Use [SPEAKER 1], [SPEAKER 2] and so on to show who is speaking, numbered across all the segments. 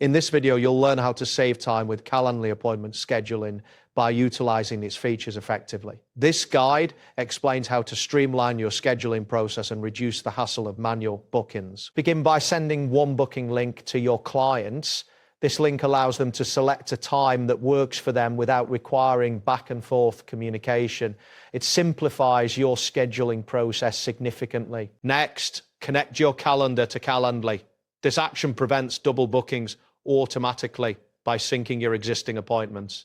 [SPEAKER 1] In this video, you'll learn how to save time with Calendly appointment scheduling by utilizing its features effectively. This guide explains how to streamline your scheduling process and reduce the hassle of manual bookings. Begin by sending one booking link to your clients. This link allows them to select a time that works for them without requiring back and forth communication. It simplifies your scheduling process significantly. Next, connect your calendar to Calendly. This action prevents double bookings automatically by syncing your existing appointments.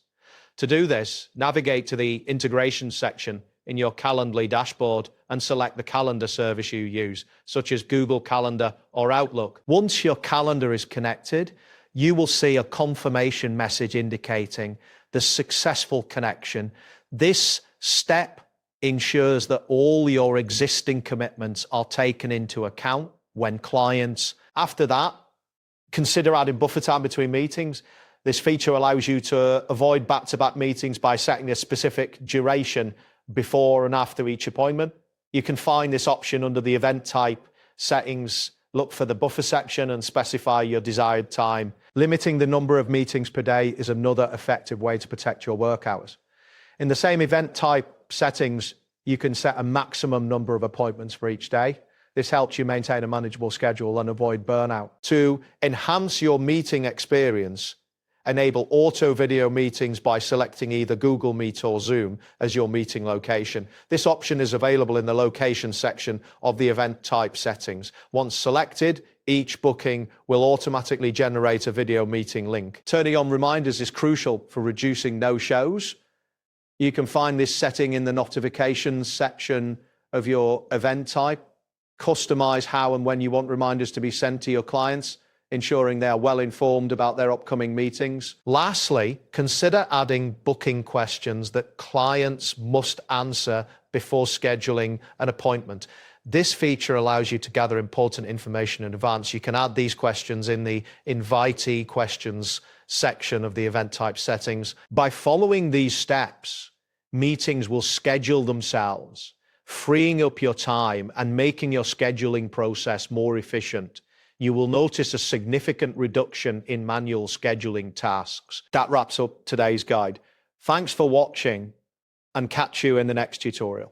[SPEAKER 1] To do this, navigate to the integration section in your Calendly dashboard and select the calendar service you use, such as Google Calendar or Outlook. Once your calendar is connected, you will see a confirmation message indicating the successful connection. This step ensures that all your existing commitments are taken into account when clients. After that, consider adding buffer time between meetings. This feature allows you to avoid back-to-back meetings by setting a specific duration before and after each appointment. You can find this option under the event type settings. Look for the buffer section and specify your desired time. Limiting the number of meetings per day is another effective way to protect your work hours. In the same event type settings, you can set a maximum number of appointments for each day. This helps you maintain a manageable schedule and avoid burnout. To enhance your meeting experience, enable auto video meetings by selecting either Google Meet or Zoom as your meeting location. This option is available in the location section of the event type settings. Once selected, each booking will automatically generate a video meeting link. Turning on reminders is crucial for reducing no-shows. You can find this setting in the notifications section of your event type. Customize how and when you want reminders to be sent to your clients, ensuring they are well informed about their upcoming meetings. Lastly, consider adding booking questions that clients must answer before scheduling an appointment. This feature allows you to gather important information in advance. You can add these questions in the invitee questions section of the event type settings. By following these steps, meetings will schedule themselves, freeing up your time and making your scheduling process more efficient. You will notice a significant reduction in manual scheduling tasks. That wraps up today's guide. Thanks for watching and catch you in the next tutorial.